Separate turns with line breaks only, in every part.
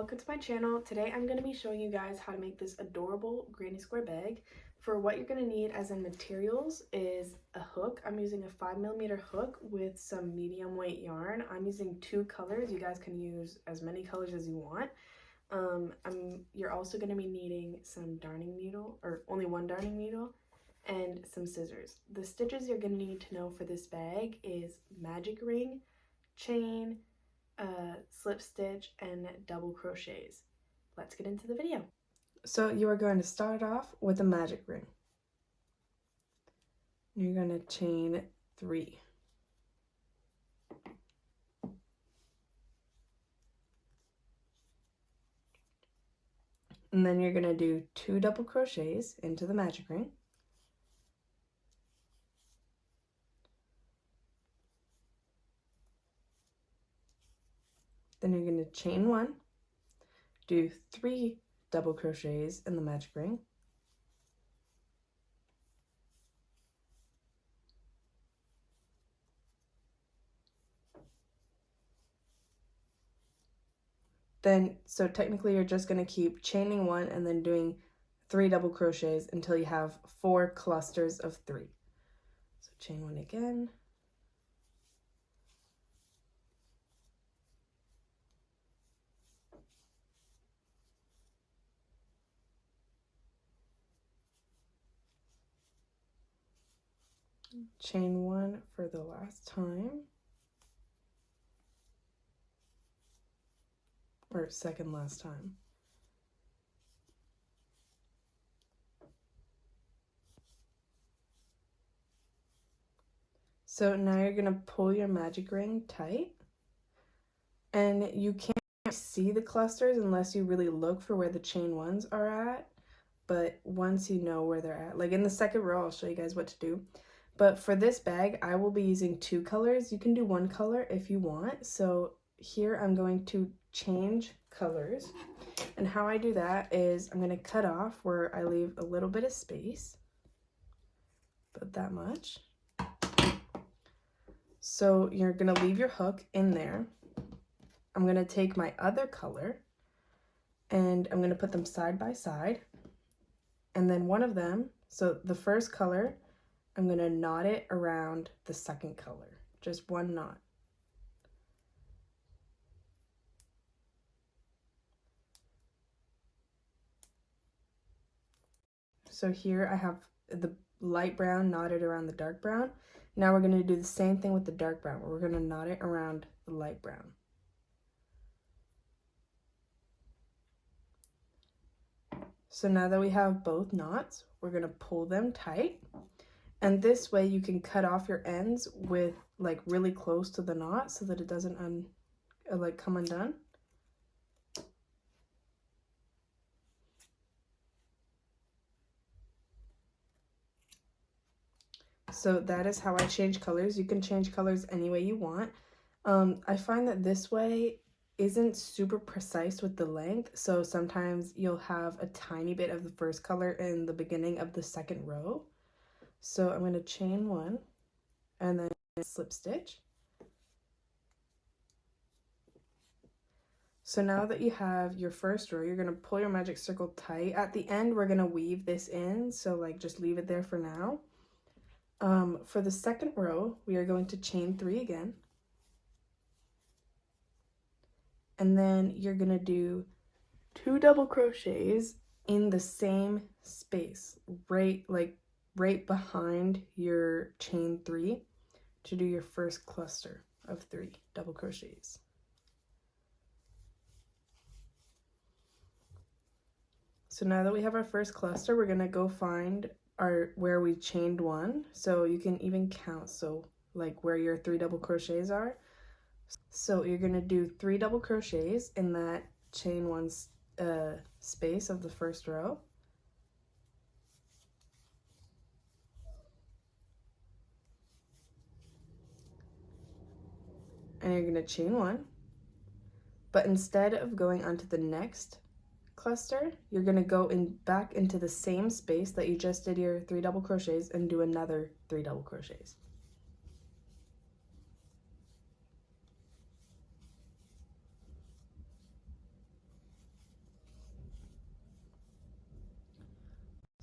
welcome to my channel. Today I'm going to be showing you guys how to make this adorable granny square bag. For what you're going to need as in materials is a hook. I'm using a 5mm hook with some medium weight yarn. I'm using 2 colors. You guys can use as many colors as you want. You're also going to be needing some darning needle, or only one darning needle, and some scissors. The stitches you're going to need to know for this bag is magic ring, chain, slip stitch, and double crochets. Let's get into the video. So you are going to start off with a magic ring. You're going to chain 3. And then you're going to do 2 double crochets into the magic ring. Then you're going to chain 1, do 3 double crochets in the magic ring. Then, so technically you're just going to keep chaining 1 and then doing 3 double crochets until you have 4 clusters of 3. So chain 1 again. Chain 1 for the last time, or second last time. So now you're going to pull your magic ring tight, and you can't see the clusters unless you really look for where the chain 1s are at, but once you know where they're at, like in the second row, I'll show you guys what to do. But for this bag, I will be using 2 colors. You can do 1 color if you want. So here I'm going to change colors. And how I do that is I'm going to cut off where I leave a little bit of space. About that much. So you're going to leave your hook in there. I'm going to take my other color and I'm going to put them side by side. And then one of them, so the first color, I'm going to knot it around the second color, just 1 knot. So here I have the light brown knotted around the dark brown. Now we're going to do the same thing with the dark brown, where we're going to knot it around the light brown. So now that we have both knots, we're going to pull them tight. And this way you can cut off your ends with like really close to the knot so that it doesn't come undone. So that is how I change colors. You can change colors any way you want. I find that this way isn't super precise with the length, so sometimes you'll have a tiny bit of the first color in the beginning of the second row. So I'm going to chain 1 and then slip stitch. So now that you have your first row, you're going to pull your magic circle tight. At the end, we're going to weave this in, so like just leave it there for now. For the second row, we are going to chain 3 again. And then you're going to do 2 double crochets in the same space, right behind your chain 3 to do your first cluster of 3 double crochets. So now that we have our first cluster, we're going to go find where we chained 1. So you can even count, so like where your 3 double crochets are. So you're going to do 3 double crochets in that chain 1 space of the first row. And you're going to chain 1. But instead of going onto the next cluster, you're going to go back into the same space that you just did your 3 double crochets and do another 3 double crochets.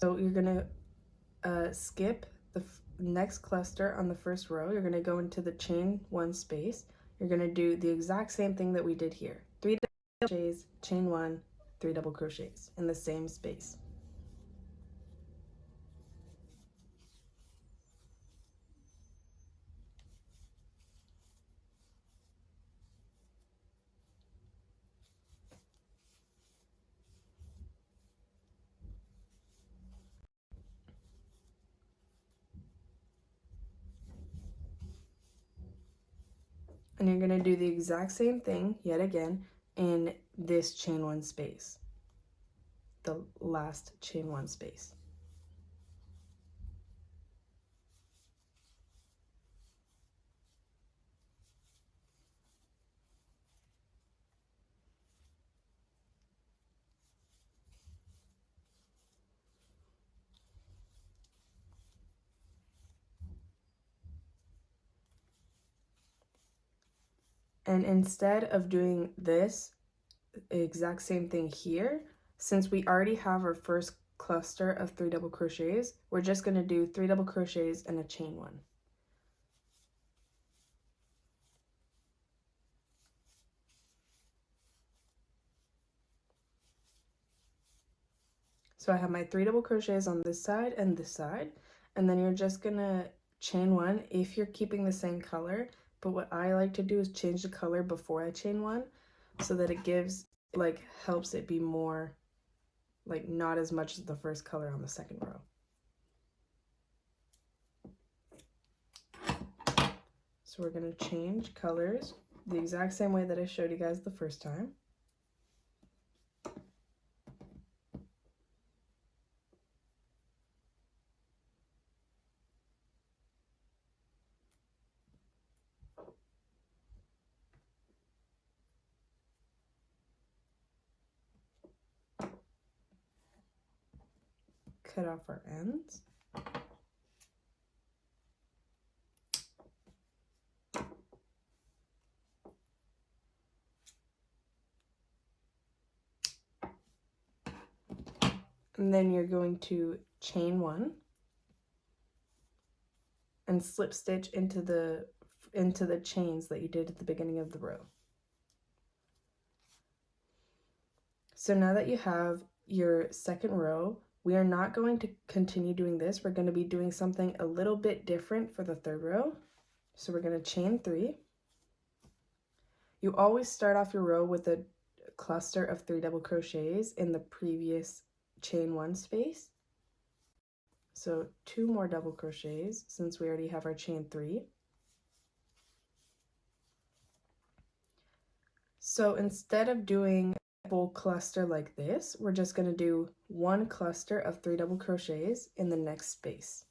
So you're going to skip the next cluster on the first row. You're going to go into the chain 1 space. You're going to do the exact same thing that we did here. 3 double crochets, chain 1, 3 double crochets in the same space. And you're going to do the exact same thing yet again in this chain 1 space, the last chain 1 space. And instead of doing this exact same thing here, since we already have our first cluster of 3 double crochets, we're just going to do 3 double crochets and a chain 1. So I have my 3 double crochets on this side, and then you're just going to chain 1 if you're keeping the same color. But what I like to do is change the color before I chain 1 so that it gives, like, helps it be more, like, not as much as the first color on the second row. So we're going to change colors the exact same way that I showed you guys the first time. Cut off our ends. And then you're going to chain 1 and slip stitch into the chains that you did at the beginning of the row. So now that you have your second row, we are not going to continue doing this. We're going to be doing something a little bit different for the third row. So we're going to chain 3. You always start off your row with a cluster of 3 double crochets in the previous chain 1 space. So 2 more double crochets since we already have our chain 3. So instead of doing a full cluster like this, we're just going to do 1 cluster of 3 double crochets in the next space.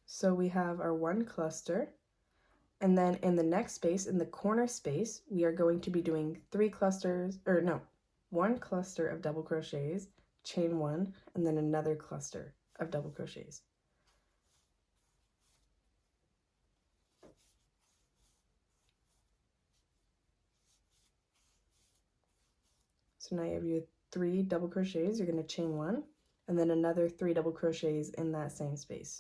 So we have our 1 cluster, and then in the next space, in the corner space, we are going to be doing 1 cluster of double crochets, chain 1, and then another cluster of double crochets. So now you have your 3 double crochets, you're going to chain 1, and then another 3 double crochets in that same space.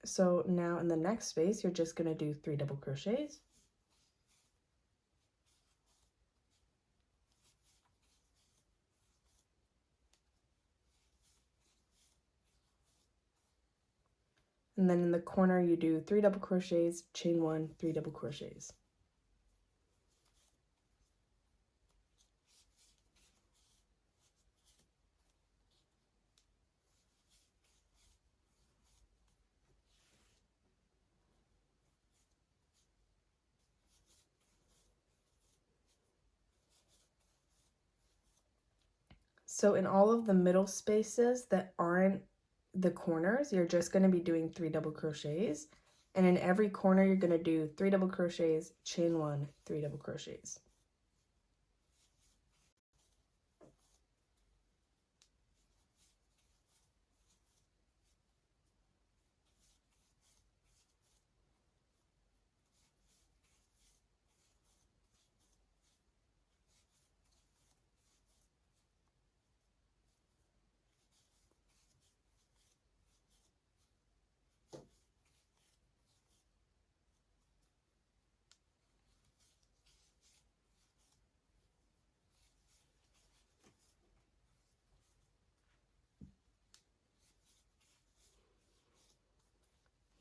So now in the next space, you're just going to do 3 double crochets. And then in the corner, you do 3 double crochets, chain 1, 3 double crochets. So in all of the middle spaces that aren't the corners, you're just going to be doing 3 double crochets. And in every corner, you're going to do 3 double crochets, chain 1, 3 double crochets.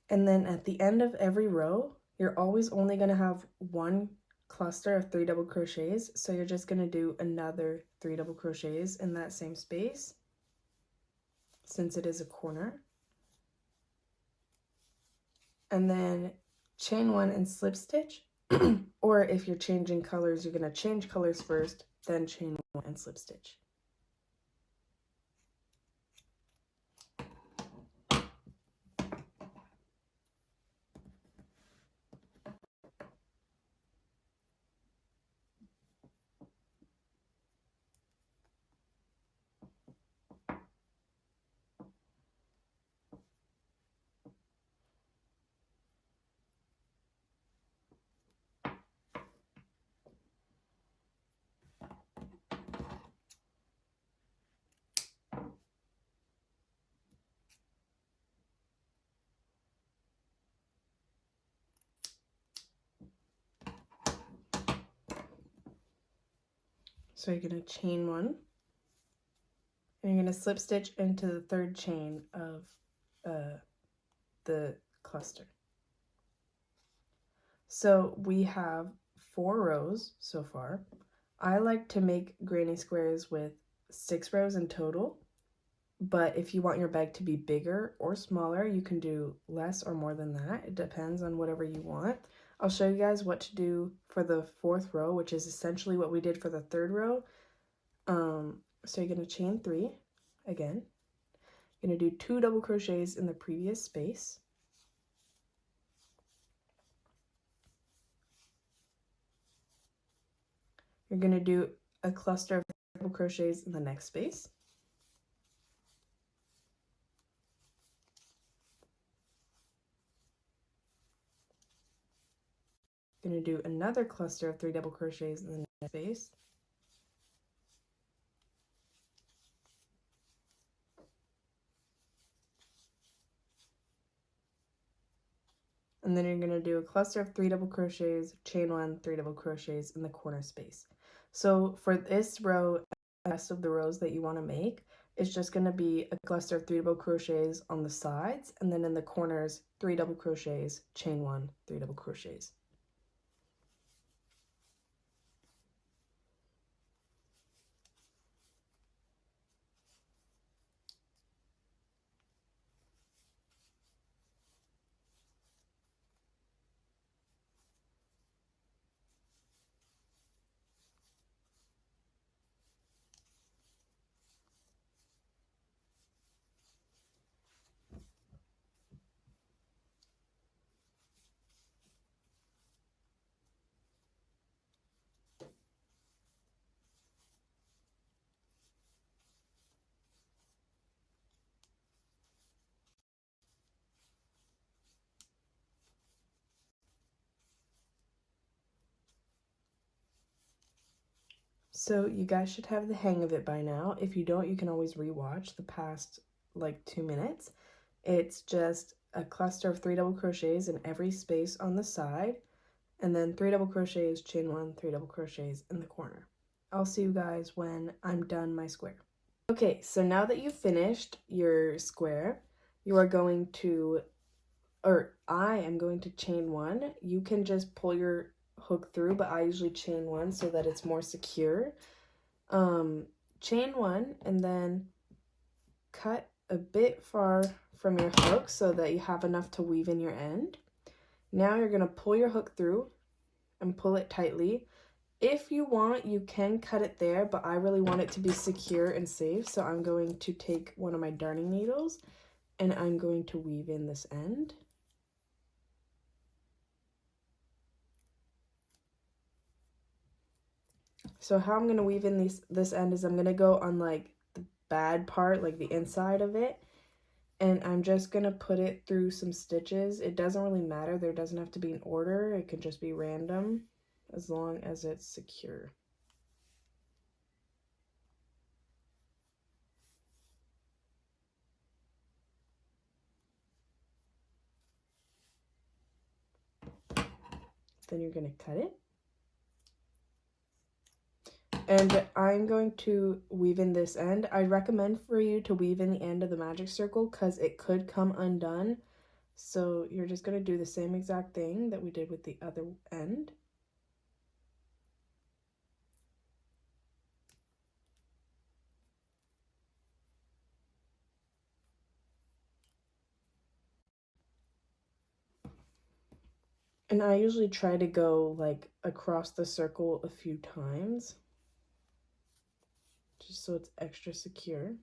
And then at the end of every row, you're always only going to have one cluster of 3 double crochets, so you're just going to do another 3 double crochets in that same space since it is a corner. And then chain 1 and slip stitch, or if you're changing colors, you're going to change colors first, then chain 1 and slip stitch. So you're going to chain 1, and you're going to slip stitch into the 3rd chain of the cluster. So we have 4 rows so far. I like to make granny squares with 6 rows in total, but if you want your bag to be bigger or smaller, you can do less or more than that. It depends on whatever you want. I'll show you guys what to do for the 4th row, which is essentially what we did for the 3rd row. So you're going to chain 3 again. You're going to do 2 double crochets in the previous space. You're going to do a cluster of double crochets in the next space. You're going to do another cluster of 3 double crochets in the next space. And then you're going to do a cluster of 3 double crochets, chain 1, 3 double crochets in the corner space. So for this row, the rest of the rows that you want to make, it's just going to be a cluster of 3 double crochets on the sides, and then in the corners, 3 double crochets, chain 1, 3 double crochets. So you guys should have the hang of it by now. If you don't, you can always rewatch the past like 2 minutes. It's just a cluster of 3 double crochets in every space on the side, and then 3 double crochets, chain 1, 3 double crochets in the corner. I'll see you guys when I'm done my square. Okay, so now that you've finished your square, you are going to, or I am going to chain 1. You can just pull your hook through, but I usually chain 1 so that it's more secure. Chain 1 and then cut a bit far from your hook so that you have enough to weave in your end. Now you're going to pull your hook through and pull it tightly. If you want, you can cut it there, but I really want it to be secure and safe, so I'm going to take one of my darning needles and I'm going to weave in this end. So how I'm going to weave in this end is I'm going to go on like the bad part, like the inside of it, and I'm just going to put it through some stitches. It doesn't really matter. There doesn't have to be an order. It could just be random as long as it's secure. Then you're going to cut it. And I'm going to weave in this end. I recommend for you to weave in the end of the magic circle because it could come undone. So you're just going to do the same exact thing that we did with the other end. And I usually try to go like across the circle a few times, just so it's extra secure.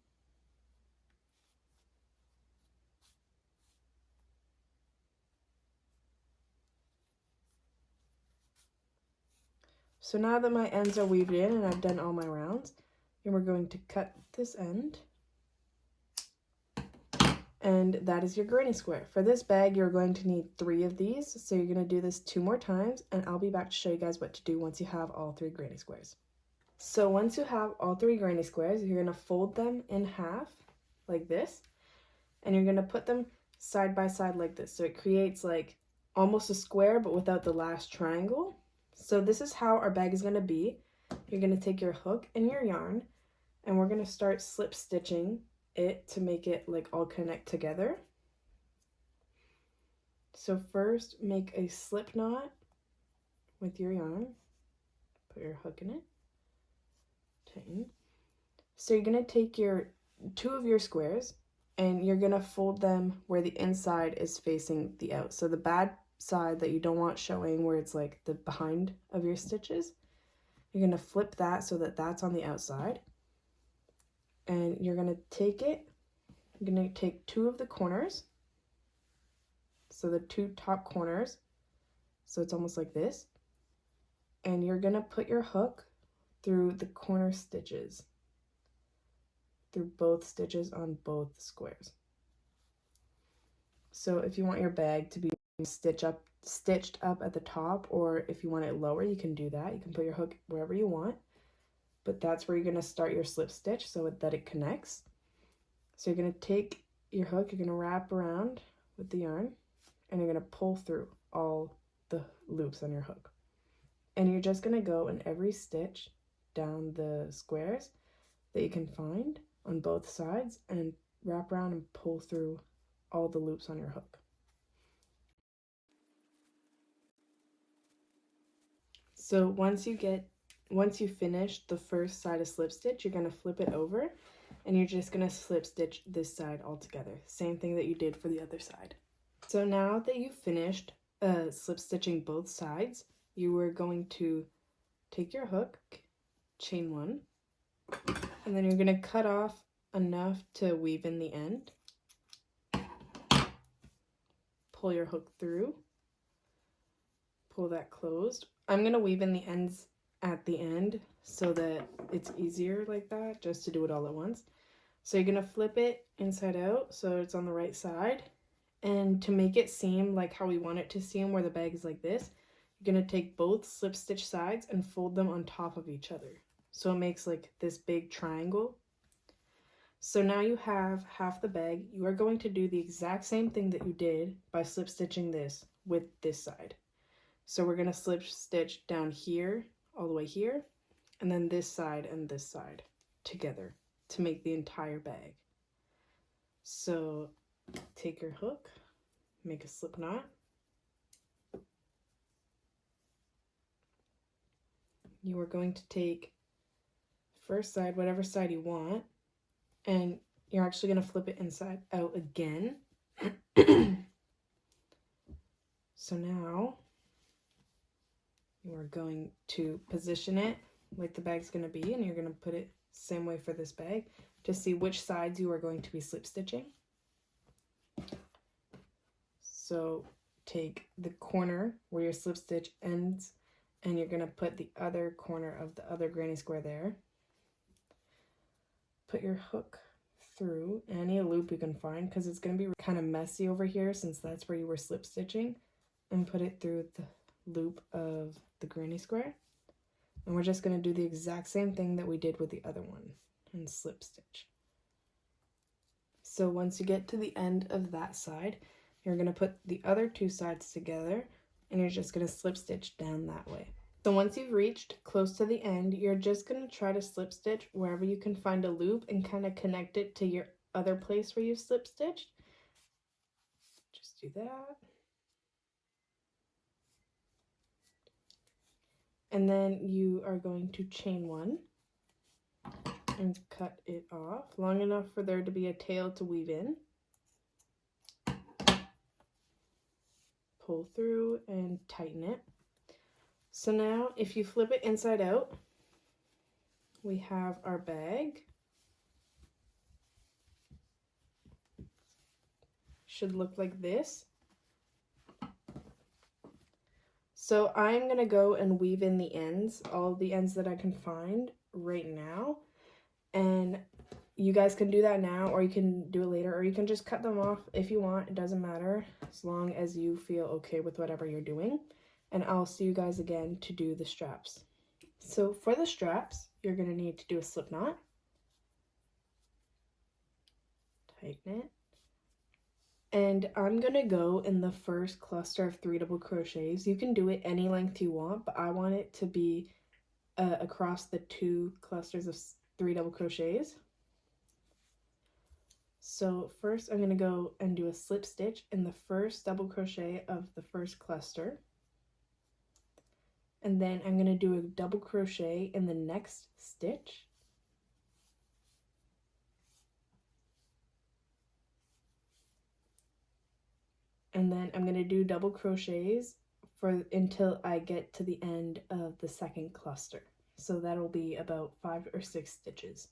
So now that my ends are weaved in and I've done all my rounds, and we're going to cut this end. And that is your granny square. For this bag, you're going to need 3 of these. So you're going to do this 2 more times, and I'll be back to show you guys what to do once you have all 3 granny squares. So once you have all 3 granny squares, you're going to fold them in half like this, and you're going to put them side by side like this. So it creates like almost a square, but without the last triangle. So this is how our bag is going to be. You're going to take your hook and your yarn, and we're going to start slip stitching it to make it like all connect together. So first make a slip knot with your yarn, put your hook in it, tighten. So you're going to take your 2 of your squares and you're going to fold them where the inside is facing the out. So the bad side that you don't want showing, where it's like the behind of your stitches, you're going to flip that so that that's on the outside. And you're going to take it, you're going to take 2 of the corners, so the 2 top corners, so it's almost like this, and you're going to put your hook through the corner stitches, through both stitches on both squares. So if you want your bag to be stitched up at the top, or if you want it lower, you can do that. You can put your hook wherever you want, but that's where you're going to start your slip stitch so that it connects. So you're going to take your hook, you're going to wrap around with the yarn, and you're going to pull through all the loops on your hook. And you're just going to go in every stitch down the squares that you can find on both sides and wrap around and pull through all the loops on your hook. So once you finish the first side of slip stitch, you're going to flip it over and you're just going to slip stitch this side all together. Same thing that you did for the other side. So now that you've finished slip stitching both sides, you are going to take your hook, chain 1, and then you're going to cut off enough to weave in the end. Pull your hook through, pull that closed. I'm going to weave in the ends at the end so that it's easier like that, just to do it all at once. So you're going to flip it inside out so it's on the right side. And to make it seem like how we want it to seem, where the bag is like this, you're going to take both slip stitch sides and fold them on top of each other. So it makes like this big triangle. So now you have half the bag. You are going to do the exact same thing that you did by slip stitching this with this side. So we're going to slip stitch down here, all the way here, and then this side and this side together to make the entire bag. So take your hook, make a slip knot. You are going to take first side, whatever side you want, and you're actually going to flip it inside out again. So now you are going to position it like the bag's going to be, and you're going to put it same way for this bag to see which sides you are going to be slip stitching. So take the corner where your slip stitch ends, and you're going to put the other corner of the other granny square there. Put your hook through any loop you can find, because it's going to be kind of messy over here since that's where you were slip stitching, and put it through the loop of the granny square. And we're just going to do the exact same thing that we did with the other one and slip stitch. So once you get to the end of that side, you're going to put the other 2 sides together, and you're just going to slip stitch down that way. So once you've reached close to the end, you're just going to try to slip stitch wherever you can find a loop and kind of connect it to your other place where you slip stitched. just do that. And then you are going to chain one and cut it off long enough for there to be a tail to weave in. Pull through and tighten it. So now if you flip it inside out, we have our bag. Should look like this. So I'm gonna go and weave in the ends, all the ends that I can find right now. And you guys can do that now, or you can do it later, or you can just cut them off if you want. It doesn't matter, as long as you feel okay with whatever you're doing. And I'll see you guys again to do the straps. So for the straps, you're gonna need to do a slip knot. Tighten it. And I'm gonna go in the first cluster of 3 double crochets. You can do it any length you want, but I want it to be across the 2 clusters of 3 double crochets. So first I'm gonna go and do a slip stitch in the first double crochet of the first cluster. And then I'm gonna do a double crochet in the next stitch. And then I'm going to do double crochets until I get to the end of the second cluster. So that'll be about 5 or 6 stitches.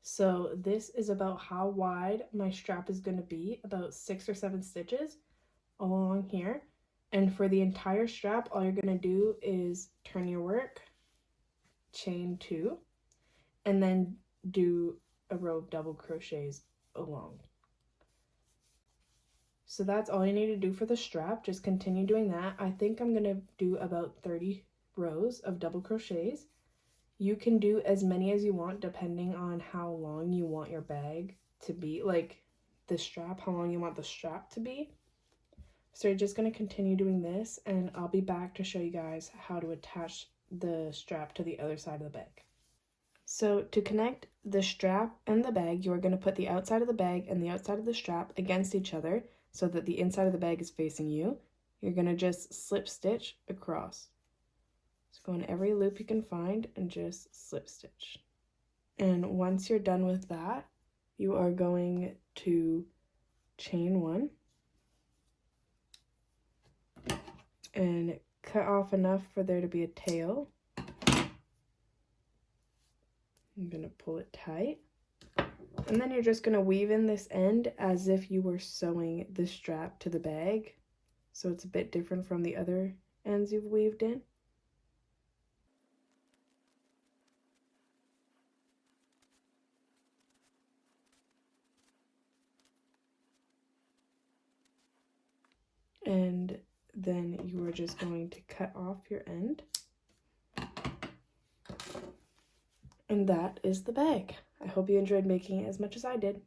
So this is about how wide my strap is going to be, about 6 or 7 stitches along here. And for the entire strap, all you're going to do is turn your work, chain 2, and then do a row of double crochets along. So that's all you need to do for the strap. Just continue doing that. I think I'm going to do about 30 rows of double crochets. You can do as many as you want depending on how long you want your bag to be, like the strap, how long you want the strap to be. So you're just going to continue doing this, and I'll be back to show you guys how to attach the strap to the other side of the bag. So to connect the strap and the bag, you're going to put the outside of the bag and the outside of the strap against each other so that the inside of the bag is facing you. You're going to just slip stitch across. Go in every loop you can find and just slip stitch. And once you're done with that, you are going to chain 1 and cut off enough for there to be a tail. I'm going to pull it tight. And then you're just going to weave in this end as if you were sewing the strap to the bag. So it's a bit different from the other ends you've weaved in. And then you are just going to cut off your end. And that is the bag. I hope you enjoyed making it as much as I did.